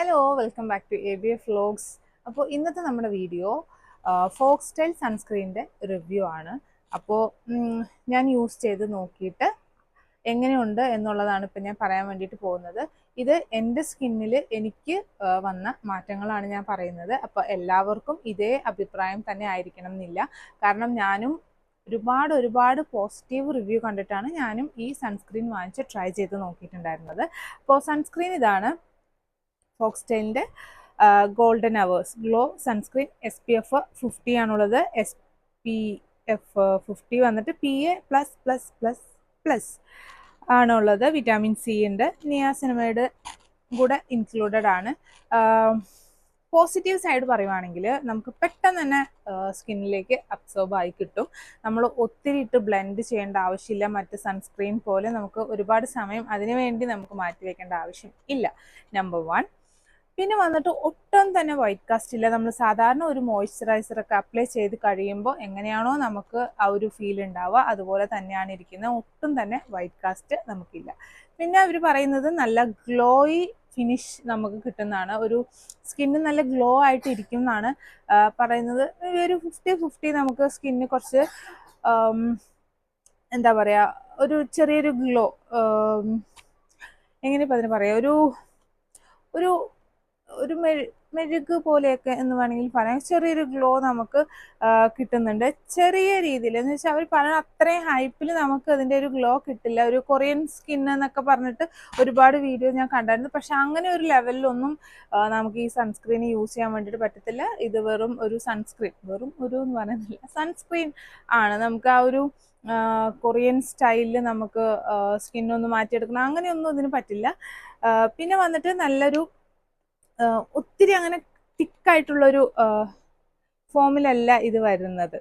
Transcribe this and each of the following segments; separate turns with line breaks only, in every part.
Hello welcome back to ABF vlogs. അപ്പോൾ ഇന്നത്തെ നമ്മുടെ വീഡിയോ ഫോക്സ്റ്റൈൽ സൺസ്ക്രീനിൻ്റെ റിവ്യൂ ആണ്. അപ്പോൾ ഞാൻ യൂസ് ചെയ്ത് നോക്കിയിട്ട് എങ്ങനെയുണ്ട് എന്നുള്ളതാണ് ഇപ്പം ഞാൻ പറയാൻ വേണ്ടിയിട്ട് പോകുന്നത്. ഇത് എൻ്റെ സ്കിന്നിൽ എനിക്ക് വന്ന മാറ്റങ്ങളാണ് ഞാൻ പറയുന്നത്. അപ്പോൾ എല്ലാവർക്കും ഇതേ അഭിപ്രായം തന്നെ ആയിരിക്കണം എന്നില്ല. കാരണം ഞാനും ഒരുപാട് പോസിറ്റീവ് റിവ്യൂ കണ്ടിട്ടാണ് ഞാനും ഈ സൺസ്ക്രീൻ വാങ്ങിച്ച് ട്രൈ ചെയ്ത് നോക്കിയിട്ടുണ്ടായിരുന്നത്. അപ്പോൾ സൺസ്ക്രീൻ ഇതാണ്, ഫോക്സ്റ്റൈലിൻ്റെ golden hours glow sunscreen. SPF 50 ആണുള്ളത്. SPF 50 വന്നിട്ട് PA++++ ആണുള്ളത്. വിറ്റാമിൻ സി ഉണ്ട്, നിയാസിനമൈഡ് കൂടെ ഇൻക്ലൂഡഡ് ആണ്. പോസിറ്റീവ് സൈഡ് പറയുവാണെങ്കിൽ നമുക്ക് പെട്ടെന്ന് തന്നെ സ്കിന്നിലേക്ക് അബ്സോർബ് ആയി കിട്ടും. നമ്മൾ ഒത്തിരി ഇട്ട് ബ്ലെൻഡ് ചെയ്യേണ്ട ആവശ്യമില്ല. മറ്റ് സൺസ്ക്രീൻ പോലെ നമുക്ക് ഒരുപാട് സമയം അതിനു വേണ്ടി നമുക്ക് മാറ്റി വെക്കേണ്ട ആവശ്യം ഇല്ല, നമ്പർ 1. പിന്നെ വന്നിട്ട് ഒട്ടും തന്നെ വൈറ്റ് കാസ്റ്റ് ഇല്ല. നമ്മൾ സാധാരണ ഒരു മോയ്സ്ചറൈസർ ഒക്കെ അപ്ലൈ ചെയ്ത് കഴിയുമ്പോൾ എങ്ങനെയാണോ നമുക്ക് ആ ഒരു ഫീൽ ഉണ്ടാവുക അതുപോലെ തന്നെയാണ് ഇരിക്കുന്നത്. ഒട്ടും തന്നെ വൈറ്റ് കാസ്റ്റ് നമുക്കില്ല. പിന്നെ അവർ പറയുന്നത് നല്ല ഗ്ലോയി ഫിനിഷ് നമുക്ക് കിട്ടുന്നതാണ്. ഒരു സ്കിന്ന് നല്ല ഗ്ലോ ആയിട്ട് ഇരിക്കും എന്നാണ് പറയുന്നത്. ഒരു 50-50 നമുക്ക് സ്കിന്ന് കുറച്ച് എന്താ പറയുക, ഒരു ചെറിയൊരു ഗ്ലോ, എങ്ങനെ ഇപ്പം അതിന് പറയാം, ഒരു ഒരു ഒരു മെഴുക് പോലെയൊക്കെ എന്ന് വേണമെങ്കിൽ പറയാം. ചെറിയൊരു ഗ്ലോ നമുക്ക് കിട്ടുന്നുണ്ട് ചെറിയ രീതിയിൽ. എന്ന് വെച്ചാൽ അവർ പറയുന്ന അത്രയും ഹൈപ്പിൽ നമുക്ക് അതിൻ്റെ ഒരു ഗ്ലോ കിട്ടില്ല. ഒരു കൊറിയൻ സ്കിൻ എന്നൊക്കെ പറഞ്ഞിട്ട് ഒരുപാട് വീഡിയോ ഞാൻ കണ്ടായിരുന്നു. പക്ഷെ അങ്ങനെ ഒരു ലെവലിലൊന്നും നമുക്ക് ഈ സൺസ്ക്രീൻ യൂസ് ചെയ്യാൻ വേണ്ടിയിട്ട് പറ്റത്തില്ല. ഇത് വെറും ഒരു സൺസ്ക്രീൻ, വെറും ഒരു എന്ന് പറയുന്നില്ല, സൺസ്ക്രീൻ ആണ്. നമുക്ക് ആ ഒരു കൊറിയൻ സ്റ്റൈലിൽ നമുക്ക് സ്കിന്നൊന്ന് മാറ്റിയെടുക്കണം അങ്ങനെയൊന്നും ഇതിന് പറ്റില്ല. പിന്നെ വന്നിട്ട് നല്ലൊരു ഒത്തിരി അങ്ങനെ തിക്കായിട്ടുള്ളൊരു ഫോമിലല്ല ഇത് വരുന്നത്.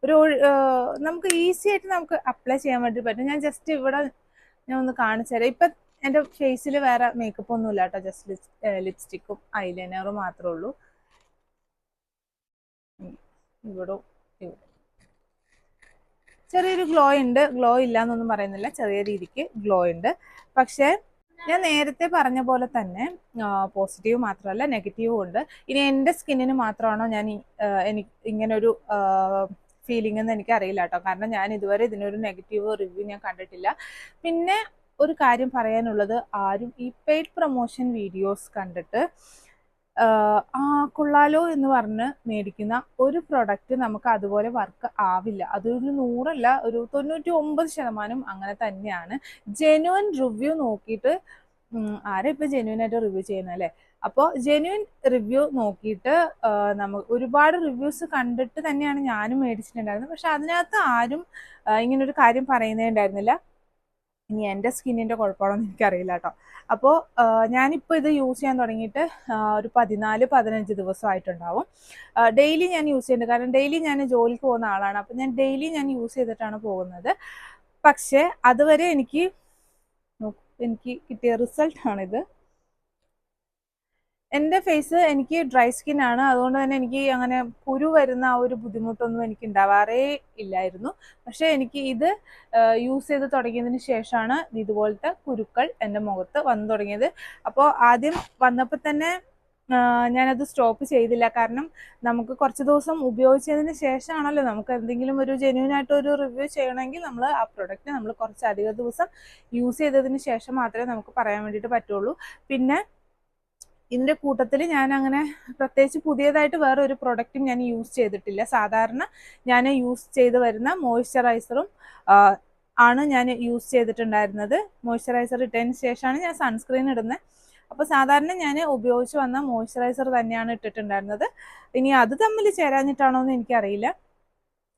ഒരു നമുക്ക് ഈസി ആയിട്ട് നമുക്ക് അപ്ലൈ ചെയ്യാൻ വേണ്ടി പറ്റും. ഞാൻ ജസ്റ്റ് ഇവിടെ ഞാൻ ഒന്ന് കാണിച്ചു തരാം. ഇപ്പം എൻ്റെ ഫേസിൽ വേറെ മേക്കപ്പ് ഒന്നും ഇല്ല കേട്ടോ, ജസ്റ്റ് ലിപ്സ്റ്റിക്കും ഐലൈനറും മാത്രമേ ഉള്ളൂ. ഇവിടെ ചെറിയൊരു ഗ്ലോ ഉണ്ട്. ഗ്ലോ ഇല്ല എന്നൊന്നും പറയുന്നില്ല, ചെറിയ രീതിക്ക് ഗ്ലോ ഉണ്ട്. പക്ഷേ ഞാൻ നേരത്തെ പറഞ്ഞ പോലെ തന്നെ പോസിറ്റീവ് മാത്രമല്ല നെഗറ്റീവും ഉണ്ട്. ഇനി എൻ്റെ സ്കിന്നിന് മാത്രമാണോ എനിക്ക് ഇങ്ങനൊരു ഫീലിംഗ് എന്ന് എനിക്കറിയില്ല കേട്ടോ. കാരണം ഞാൻ ഇതുവരെ ഇതിനൊരു നെഗറ്റീവ് റിവ്യൂ ഞാൻ കണ്ടിട്ടില്ല. പിന്നെ ഒരു കാര്യം പറയാനുള്ളത്, ആരും ഈ പെയ്ഡ് പ്രൊമോഷൻ വീഡിയോസ് കണ്ടിട്ട് കൊള്ളാലോ എന്ന് പറഞ്ഞ് മേടിക്കുന്ന ഒരു പ്രൊഡക്റ്റ് നമുക്ക് അതുപോലെ വർക്ക് ആവില്ല. അതൊരു 100 അല്ല, ഒരു 99% അങ്ങനെ തന്നെയാണ്. ജെന്യുവൻ റിവ്യൂ നോക്കിയിട്ട് ആരാ ഇപ്പം ജെന്യുവൻ ആയിട്ട് റിവ്യൂ ചെയ്യുന്നത് അല്ലേ? അപ്പോൾ ജെന്യുവൻ റിവ്യൂ നോക്കിയിട്ട് നമുക്ക് ഒരുപാട് റിവ്യൂസ് കണ്ടിട്ട് തന്നെയാണ് ഞാനും മേടിച്ചിട്ടുണ്ടായിരുന്നത്. പക്ഷെ അതിനകത്ത് ആരും ഇങ്ങനൊരു കാര്യം പറയുന്നേ ഉണ്ടായിരുന്നില്ല. ഇനി എൻ്റെ സ്കിന്നിൻ്റെ കുഴപ്പമാണോന്ന് എനിക്കറിയില്ല കേട്ടോ. അപ്പോൾ ഞാനിപ്പോൾ ഇത് യൂസ് ചെയ്യാൻ തുടങ്ങിയിട്ട് ഒരു 14-15 ദിവസമായിട്ടുണ്ടാവും. ഡെയിലി ഞാൻ യൂസ് ചെയ്യുന്നുണ്ട്. കാരണം ഡെയിലി ഞാൻ ജോലിക്ക് പോകുന്ന ആളാണ്. അപ്പോൾ ഞാൻ ഡെയിലി ഞാൻ യൂസ് ചെയ്തിട്ടാണ് പോകുന്നത്. പക്ഷേ അതുവരെ എനിക്ക് കിട്ടിയ റിസൾട്ടാണിത്. എൻ്റെ ഫേസ് എനിക്ക് ഡ്രൈ സ്കിൻ ആണ്. അതുകൊണ്ട് തന്നെ എനിക്ക് അങ്ങനെ കുരു വരുന്ന ആ ഒരു ബുദ്ധിമുട്ടൊന്നും എനിക്ക് ഉണ്ടാവാറേ ഇല്ലായിരുന്നു. പക്ഷേ എനിക്ക് ഇത് യൂസ് ചെയ്ത് തുടങ്ങിയതിന് ശേഷമാണ് ഇതുപോലത്തെ കുരുക്കൾ എൻ്റെ മുഖത്ത് വന്നു തുടങ്ങിയത്. അപ്പോൾ ആദ്യം വന്നപ്പോൾ തന്നെ ഞാനത് സ്റ്റോപ്പ് ചെയ്തില്ല. കാരണം നമുക്ക് കുറച്ച് ദിവസം ഉപയോഗിച്ചതിന് ശേഷമാണല്ലോ നമുക്ക് എന്തെങ്കിലും ഒരു ജെന്യുവൻ ആയിട്ട് ഒരു റിവ്യൂ ചെയ്യണമെങ്കിൽ നമ്മൾ ആ പ്രൊഡക്റ്റ് നമ്മൾ കുറച്ചധികം ദിവസം യൂസ് ചെയ്തതിന് ശേഷം മാത്രമേ നമുക്ക് പറയാൻ വേണ്ടിയിട്ട് പറ്റുള്ളൂ. പിന്നെ ഇതിൻ്റെ കൂട്ടത്തിൽ ഞാൻ അങ്ങനെ പ്രത്യേകിച്ച് പുതിയതായിട്ട് വേറെ ഒരു പ്രൊഡക്റ്റും ഞാൻ യൂസ് ചെയ്തിട്ടില്ല. സാധാരണ ഞാൻ യൂസ് ചെയ്ത് വരുന്ന മോയ്സ്ചറൈസറും ആണ് ഞാൻ യൂസ് ചെയ്തിട്ടുണ്ടായിരുന്നത്. മോയ്സ്ചറൈസർ ഇട്ടതിന് ശേഷമാണ് ഞാൻ സൺസ്ക്രീൻ ഇടുന്നത്. അപ്പോൾ സാധാരണ ഞാൻ ഉപയോഗിച്ച് വന്ന മോയ്സ്ചറൈസർ തന്നെയാണ് ഇട്ടിട്ടുണ്ടായിരുന്നത്. ഇനി അത് തമ്മിൽ ചേരാഞ്ഞിട്ടാണോ എന്ന് എനിക്കറിയില്ല.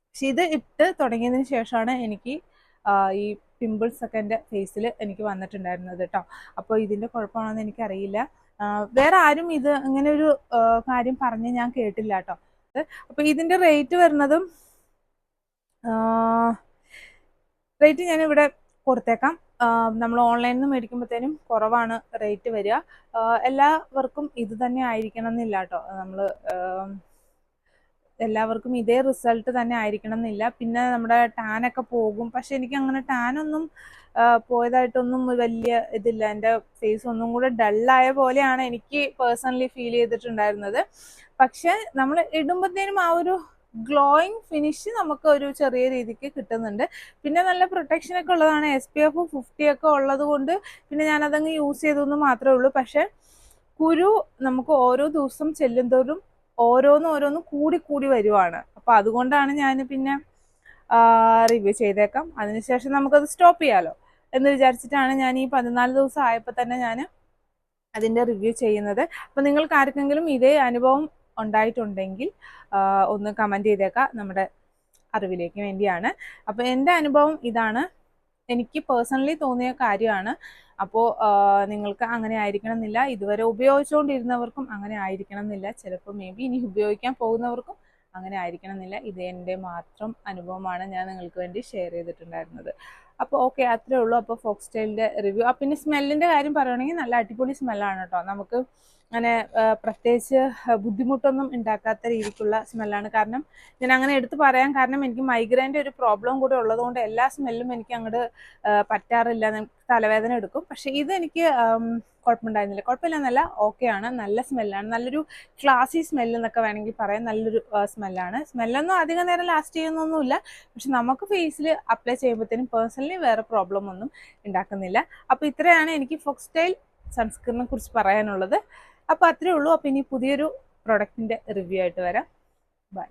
പക്ഷെ ഇത് ഇട്ട് തുടങ്ങിയതിന് ശേഷമാണ് എനിക്ക് ഈ പിമ്പിൾസ് ഒക്കെ എൻ്റെ ഫേസിൽ എനിക്ക് വന്നിട്ടുണ്ടായിരുന്നത് കേട്ടോ. അപ്പോൾ ഇതിൻ്റെ കുഴപ്പമാണോ എന്ന് എനിക്കറിയില്ല. വേറെ ആരും ഇത് ഇങ്ങനെ ഒരു കാര്യം പറഞ്ഞ് ഞാൻ കേട്ടില്ല കേട്ടോ. അപ്പോൾ ഇതിൻ്റെ റേറ്റ് വരുന്നതും റേറ്റ് ഞാനിവിടെ കൊടുത്തേക്കാം. നമ്മൾ ഓൺലൈനിൽ നിന്ന് മേടിക്കുമ്പോഴത്തേനും കുറവാണ് റേറ്റ് വരിക. എല്ലാവർക്കും ഇത് തന്നെ ആയിരിക്കണം എന്നില്ല കേട്ടോ. നമ്മൾ എല്ലാവർക്കും ഇതേ റിസൾട്ട് തന്നെ ആയിരിക്കണം എന്നില്ല. പിന്നെ നമ്മുടെ ടാനൊക്കെ പോകും. പക്ഷെ എനിക്ക് അങ്ങനെ ടാനൊന്നും പോയതായിട്ടൊന്നും വലിയ ഇതില്ല. എൻ്റെ ഫേസ് ഒന്നും കൂടെ ഡള്ളായ പോലെയാണ് എനിക്ക് പേഴ്സണലി ഫീൽ ചെയ്തിട്ടുണ്ടായിരുന്നത്. പക്ഷെ നമ്മൾ ഇടുമ്പോഴത്തേനും ആ ഒരു ഗ്ലോയിങ് ഫിനിഷ് നമുക്ക് ഒരു ചെറിയ രീതിക്ക് കിട്ടുന്നുണ്ട്. പിന്നെ നല്ല പ്രൊട്ടക്ഷൻ ഒക്കെ ഉള്ളതാണ്, SPF 50 ഒക്കെ ഉള്ളത് കൊണ്ട് പിന്നെ ഞാനതങ്ങ് യൂസ് ചെയ്തെന്ന് മാത്രമേ ഉള്ളൂ. പക്ഷെ കുരു നമുക്ക് ഓരോ ദിവസം ചെല്ലുന്തോറും ഓരോന്നും കൂടി വരുവാണ്. അപ്പൊ അതുകൊണ്ടാണ് ഞാൻ പിന്നെ റിവ്യൂ ചെയ്തേക്കാം, അതിനുശേഷം നമുക്കത് സ്റ്റോപ്പ് ചെയ്യാലോ എന്ന് വിചാരിച്ചിട്ടാണ് ഞാൻ ഈ 14 ദിവസം ആയപ്പോൾ തന്നെ ഞാൻ അതിൻ്റെ റിവ്യൂ ചെയ്യുന്നത്. അപ്പം നിങ്ങൾക്ക് ആർക്കെങ്കിലും ഇതേ അനുഭവം ഉണ്ടായിട്ടുണ്ടെങ്കിൽ ഒന്ന് കമൻറ്റ് ചെയ്തേക്കാം, നമ്മുടെ അറിവിലേക്ക് വേണ്ടിയാണ്. അപ്പോൾ എൻ്റെ അനുഭവം ഇതാണ്, എനിക്ക് പേഴ്സണലി തോന്നിയ കാര്യമാണ്. അപ്പോൾ നിങ്ങൾക്ക് അങ്ങനെ ആയിരിക്കണം എന്നില്ല, ഇതുവരെ ഉപയോഗിച്ചുകൊണ്ടിരുന്നവർക്കും അങ്ങനെ ആയിരിക്കണം എന്നില്ല, ചിലപ്പോൾ മേ ബി ഇനി ഉപയോഗിക്കാൻ പോകുന്നവർക്കും അങ്ങനെ ആയിരിക്കണം എന്നില്ല. ഇത് എൻ്റെ മാത്രം അനുഭവമാണ് ഞാൻ നിങ്ങൾക്ക് വേണ്ടി ഷെയർ ചെയ്തിട്ടുണ്ടായിരുന്നത്. അപ്പോൾ ഓക്കെ, അത്രേ ഉള്ളൂ. അപ്പോൾ ഫോക്സ്റ്റൈലിൻ്റെ റിവ്യൂ. പിന്നെ സ്മെല്ലിൻ്റെ കാര്യം പറയുകയാണെങ്കിൽ നല്ല അടിപൊളി സ്മെല്ലാണ് കേട്ടോ. നമുക്ക് അങ്ങനെ പ്രത്യേകിച്ച് ബുദ്ധിമുട്ടൊന്നും ഉണ്ടാക്കാത്ത രീതിക്കുള്ള സ്മെല്ലാണ്. കാരണം ഞാൻ അങ്ങനെ എടുത്ത് പറയാൻ കാരണം എനിക്ക് മൈഗ്രെയിൻ്റെ ഒരു പ്രോബ്ലം കൂടെ ഉള്ളതുകൊണ്ട് എല്ലാ സ്മെല്ലും എനിക്ക് അങ്ങോട്ട് പറ്റാറില്ല, തലവേദന എടുക്കും. പക്ഷെ ഇതെനിക്ക് കുഴപ്പമുണ്ടായിരുന്നില്ല, കുഴപ്പമില്ലെന്നല്ല, ഓക്കെയാണ്, നല്ല സ്മെല്ലാണ്, നല്ലൊരു ക്ലാസി സ്മെല്ല് എന്നൊക്കെ വേണമെങ്കിൽ പറയാം. നല്ലൊരു സ്മെല്ലാണ്. സ്മെല്ലൊന്നും അധികം നേരം ലാസ്റ്റ് ചെയ്യുന്നൊന്നുമില്ല, പക്ഷെ നമുക്ക് ഫേസിൽ അപ്ലൈ ചെയ്യുമ്പോഴത്തേനും പേഴ്സണലി വേറെ പ്രോബ്ലം ഒന്നും ഉണ്ടാക്കുന്നില്ല. അപ്പോൾ ഇത്രയാണ് എനിക്ക് ഫോക്സ്റ്റൈൽ സൺസ്ക്രീനിനെ കുറിച്ച് പറയാനുള്ളത്. അപ്പോൾ അത്രേ ഉള്ളൂ. അപ്പോൾ ഇനി പുതിയൊരു പ്രൊഡക്റ്റിൻ്റെ റിവ്യൂ ആയിട്ട് വരാം. ബൈ.